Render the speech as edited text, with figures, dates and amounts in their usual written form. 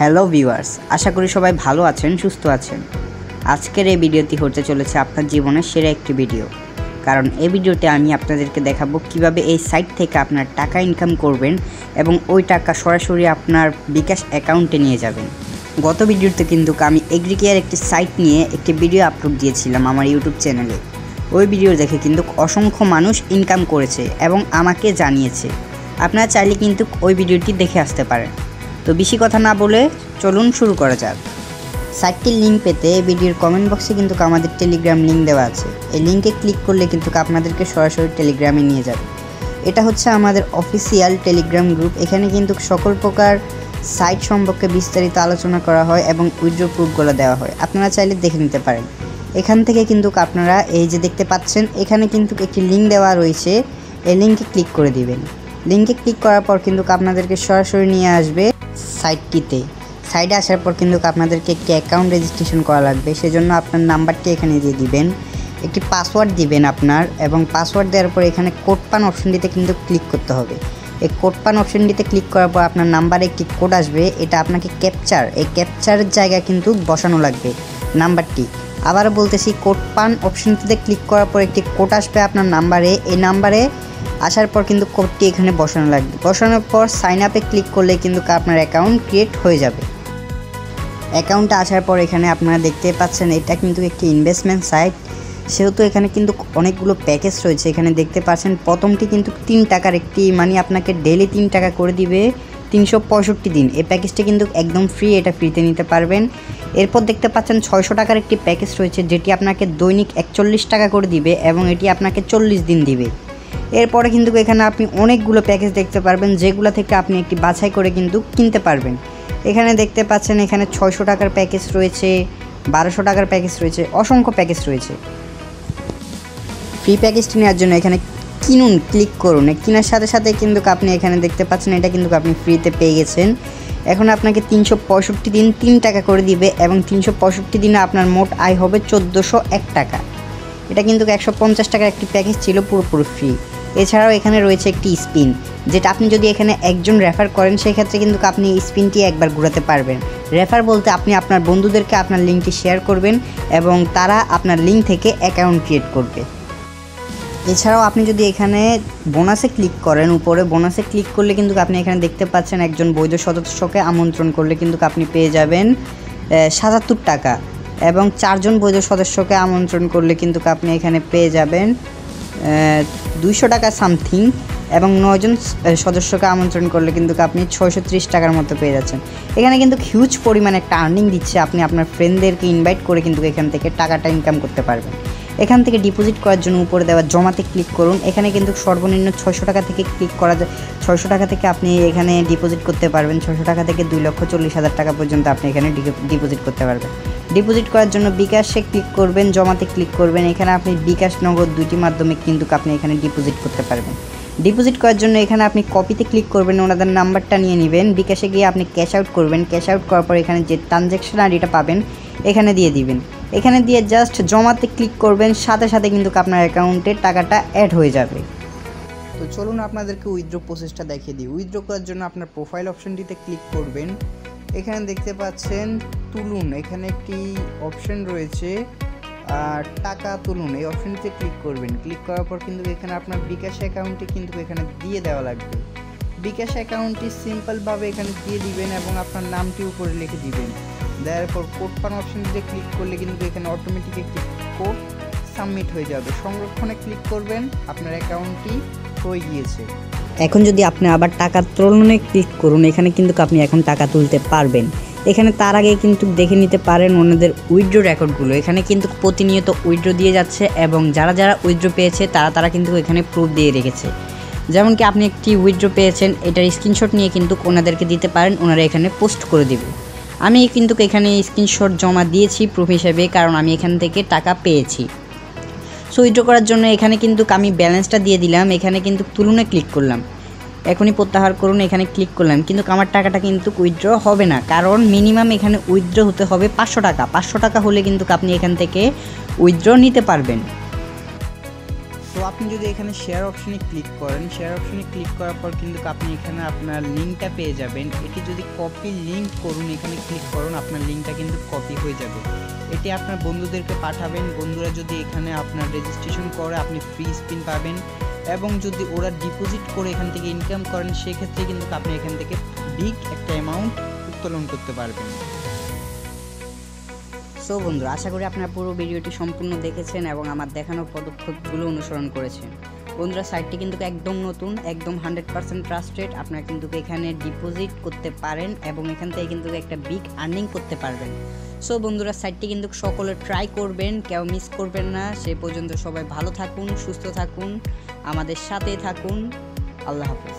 Hello viewers, আশা করি সবাই ভালো আছেন, সুস্থ আছেন। আজকের এই ভিডিওটি হতে চলেছে আপনার জীবনের সেরা একটি ভিডিও, কারণ এই ভিডিওতে আমি আপনাদেরকে দেখাবো কিভাবে এই সাইট থেকে আপনার টাকা ইনকাম করবেন এবং ওই টাকা সরাসরি আপনার বিকাশ অ্যাকাউন্টে নিয়ে যাবেন। গত ভিডিওতে কিন্তু আমি এগ্রিকেয়ার একটি সাইট নিয়ে একটি ভিডিও আপলোড দিয়েছিলাম আমার ইউটিউব চ্যানেলে। ওই ভিডিও দেখে কিন্তু অসংখ্য মানুষ ইনকাম করেছে এবং আমাকে জানিয়েছে। আপনারা চাইলে কিন্তু ওই ভিডিওটি দেখে আসতে পারেন। তো বেশি কথা না বলে চলুন শুরু করা যাক। সাইটটির লিঙ্ক পেতে ভিডিওর কমেন্ট বক্সে কিন্তু আমাদের টেলিগ্রাম লিঙ্ক দেওয়া আছে। এই লিঙ্কে ক্লিক করলে কিন্তু আপনাদেরকে সরাসরি টেলিগ্রামে নিয়ে যাবে। এটা হচ্ছে আমাদের অফিসিয়াল টেলিগ্রাম গ্রুপ। এখানে কিন্তু সকল প্রকার সাইট সম্পর্কে বিস্তারিত আলোচনা করা হয় এবং উইথড্র প্রুফগুলো দেওয়া হয়। আপনারা চাইলে দেখে নিতে পারেন। এখান থেকে কিন্তু আপনারা এই যে দেখতে পাচ্ছেন, এখানে কিন্তু একটি লিঙ্ক দেওয়া রয়েছে। এই লিঙ্কে ক্লিক করে দিবেন। লিঙ্কে ক্লিক করার পর কিন্তু আপনাদেরকে সরাসরি নিয়ে আসবে সাইটটিতে। সাইটে আসার পর কিন্তু আপনাদেরকে একটি অ্যাকাউন্ট রেজিস্ট্রেশন করা লাগবে। সেজন্য আপনার নাম্বারটি এখানে দিয়ে দিবেন, একটি পাসওয়ার্ড দিবেন আপনার, এবং পাসওয়ার্ড দেওয়ার পর এখানে কোড পান অপশনটিতে কিন্তু ক্লিক করতে হবে। এই কোড পান অপশনটিতে ক্লিক করার পর আপনার নাম্বারে একটি কোড আসবে। এটা আপনাকে ক্যাপচার, এই ক্যাপচারের জায়গায় কিন্তু বসানো লাগবে নাম্বারটি। আবারও বলতেছি, কোড পান অপশনটিতে ক্লিক করার পর একটি কোড আসবে আপনার নাম্বারে। এই নাম্বারে আসার পর কিন্তু কোডটি এখানে বসানো লাগবে। বসানোর পর সাইন আপে ক্লিক করলে কিন্তু আপনার অ্যাকাউন্ট ক্রিয়েট হয়ে যাবে। অ্যাকাউন্টে আসার পর এখানে আপনারা দেখতে পাচ্ছেন এটা কিন্তু একটি ইনভেস্টমেন্ট সাইট, সেহেতু এখানে কিন্তু অনেকগুলো প্যাকেজ রয়েছে। এখানে দেখতে পাচ্ছেন প্রথমটি কিন্তু 3 টাকার একটি, মানে আপনাকে ডেলি 3 টাকা করে দিবে 365 দিন। এই প্যাকেজটি কিন্তু একদম ফ্রি, এটা ফ্রিতে নিতে পারবেন। এরপর দেখতে পাচ্ছেন 600 টাকার একটি প্যাকেজ রয়েছে, যেটি আপনাকে দৈনিক 41 টাকা করে দিবে এবং এটি আপনাকে 40 দিন দিবে। এরপরে কিন্তু এখানে আপনি অনেকগুলো প্যাকেজ দেখতে পারবেন, যেগুলো থেকে আপনি একটি বাছাই করে কিন্তু কিনতে পারবেন। এখানে দেখতে পাচ্ছেন এখানে 600 টাকার প্যাকেজ রয়েছে, 1200 টাকার প্যাকেজ রয়েছে, অসংখ্য প্যাকেজ রয়েছে। ফ্রি প্যাকেজটি নেওয়ার জন্য এখানে কিনুন ক্লিক করুন। কেনার সাথে সাথে কিন্তু আপনি এখানে দেখতে পাচ্ছেন এটা কিন্তু আপনি ফ্রিতে পেয়ে গেছেন। এখন আপনাকে 365 দিন 3 টাকা করে দিবে এবং 365 দিনে আপনার মোট আয় হবে 1401 টাকা। এটা কিন্তু 150 টাকার একটি প্যাকেজ ছিল, পুরোপুরি ফ্রি। এছাড়াও এখানে রয়েছে একটি স্পিন, যেটা আপনি যদি এখানে একজন রেফার করেন সেক্ষেত্রে কিন্তু আপনি এই স্পিনটি একবার ঘোরাতে পারবেন। রেফার বলতে আপনি আপনার বন্ধুদেরকে আপনার লিঙ্কটি শেয়ার করবেন এবং তারা আপনার লিঙ্ক থেকে অ্যাকাউন্ট ক্রিয়েট করবে। এছাড়াও আপনি যদি এখানে বোনাসে ক্লিক করেন, উপরে বোনাসে ক্লিক করলে কিন্তু আপনি এখানে দেখতে পাচ্ছেন একজন বৈধ সদস্যকে আমন্ত্রণ করলে কিন্তু আপনি পেয়ে যাবেন 77 টাকা, এবং 4 জন বৈধ সদস্যকে আমন্ত্রণ করলে কিন্তু আপনি এখানে পেয়ে যাবেন 200 টাকা সামথিং, এবং 9 জন সদস্যকে আমন্ত্রণ করলে কিন্তু আপনি 630 টাকার মতো পেয়ে যাচ্ছেন। এখানে কিন্তু হিউজ পরিমাণে একটা আর্নিং দিচ্ছে। আপনি আপনার ফ্রেন্ডদেরকে ইনভাইট করে কিন্তু এখান থেকে টাকাটা ইনকাম করতে পারবেন। এখান থেকে ডিপোজিট করার জন্য উপরে দেওয়া জমাতে ক্লিক করুন। এখানে কিন্তু সর্বনিম্ন 600 টাকা থেকে ক্লিক করা যায়। 600 টাকা থেকে আপনি এখানে ডিপোজিট করতে পারবেন। 600 টাকা থেকে 2,40,000 টাকা পর্যন্ত আপনি এখানে ডিপোজিট করতে পারবেন। ডিপোজিট করার জন্য বিকাশে ক্লিক করবেন, জমাতে ক্লিক করবেন। এখানে আপনি বিকাশ, নগদ দুইটি মাধ্যমে কিন্তু আপনি এখানে ডিপোজিট করতে পারবেন। ডিপোজিট করার জন্য এখানে আপনি কপিতে ক্লিক করবেন, ওনাদের নাম্বারটা নিয়ে নেবেন। বিকাশে গিয়ে আপনি ক্যাশ আউট করবেন। ক্যাশ আউট করার পর এখানে যে ট্রানজ্যাকশন আইডিটা পাবেন এখানে দিয়ে দিবেন। এখানে দিয়ে জাস্ট জমাতে ক্লিক করবেন, সাথে সাথে কিন্তু আপনার অ্যাকাউন্টে টাকাটা অ্যাড হয়ে যাবে। তো চলুন আপনাদেরকে উইথড্র প্রসেসটা দেখিয়ে দিই। উইথড্র করার জন্য আপনার প্রোফাইল অপশনটিতে ক্লিক করবেন। এখানে দেখতে পাচ্ছেন তুলুন, এখানে একটি অপশন রয়েছে টাকা তুলুন, এই অপশনটিতে ক্লিক করবেন। ক্লিক করার পর কিন্তু এখানে আপনার বিকাশ অ্যাকাউন্টটি কিন্তু এখানে দিয়ে দেওয়া লাগবে। বিকাশ অ্যাকাউন্টটি সিম্পলভাবে এখানে দিয়ে দিবেন এবং আপনার নামটি উপরে লিখে দিবেন। দেওয়ার পর কোড পান অপশনটিতে ক্লিক করলে কিন্তু এখানে অটোমেটিক একটি কোড সাবমিট হয়ে যাবে। সংরক্ষণে ক্লিক করবেন, আপনার অ্যাকাউন্টটি হয়ে গিয়েছে। এখন যদি আপনি আবার টাকা তোলনে ক্লিক করুন, এখানে কিন্তু আপনি এখন টাকা তুলতে পারবেন। এখানে তার আগে কিন্তু দেখে নিতে পারেন ওনাদের উইথড্র রেকর্ডগুলো। এখানে কিন্তু প্রতিনিয়ত উইথড্র দিয়ে যাচ্ছে এবং যারা যারা উইথড্র পেয়েছে তারা কিন্তু এখানে প্রুফ দিয়ে রেখেছে। যেমন কি আপনি একটি উইথড্র পেয়েছেন, এটার স্ক্রিনশট নিয়ে কিন্তু ওনাদেরকে দিতে পারেন, ওনারা এখানে পোস্ট করে দেবে। আমি কিন্তু এখানে স্ক্রিনশট জমা দিয়েছি প্রুফ হিসেবে, কারণ আমি এখান থেকে টাকা পেয়েছি। সো উইথড্র করার জন্য এখানে কিন্তু আমি ব্যালেন্সটা দিয়ে দিলাম। এখানে কিন্তু তুলনে ক্লিক করলাম, এখনই প্রত্যাহার করুন, এখানে ক্লিক করলাম। কিন্তু আমার টাকাটা কিন্তু উইথড্র হবে না, কারণ মিনিমাম এখানে উইথড্র হতে হবে 500 টাকা। 500 টাকা হলে কিন্তু আপনি এখান থেকে উইথড্র নিতে পারবেন। সো আপনি যদি এখানে শেয়ার অপশনে ক্লিক করেন, শেয়ার অপশনে ক্লিক করার পর কিন্তু আপনি এখানে আপনার লিঙ্কটা পেয়ে যাবেন। এটি যদি কপি লিঙ্ক করুন, এখানে ক্লিক করুন, আপনার লিঙ্কটা কিন্তু কপি হয়ে যাবে। এটি আপনার বন্ধুদেরকে পাঠাবেন। বন্ধুরা যদি এখানে আপনার রেজিস্ট্রেশন করে আপনি ফ্রি স্পিন পাবেন, এবং যদি ওরা ডিপোজিট করে এখান থেকে ইনকাম করেন সেক্ষেত্রে কিন্তু আপনি এখান থেকে বিগ একটা অ্যামাউন্ট উত্তোলন করতে পারবেন। সো বন্ধুরা, আশা করি আপনারা পুরো ভিডিওটি সম্পূর্ণ দেখেছেন এবং আমার দেখানো পদক্ষেপগুলো অনুসরণ করেছেন। বন্ধুরা, সাইটটি কিন্তু একদম নতুন, একদম 100% ট্রাস্টেড। আপনারা কিন্তু এখানে ডিপোজিট করতে পারেন এবং এখান থেকে কিন্তু একটা বিগ আর্নিং করতে পারবেন। সো বন্ধুরা, সাইটটি কিন্তু সকলে ট্রাই করবেন, কেউ মিস করবেন না। সেই পর্যন্ত সবাই ভালো থাকুন, সুস্থ থাকুন, আমাদের সাথে থাকুন। আল্লাহ হাফেজ।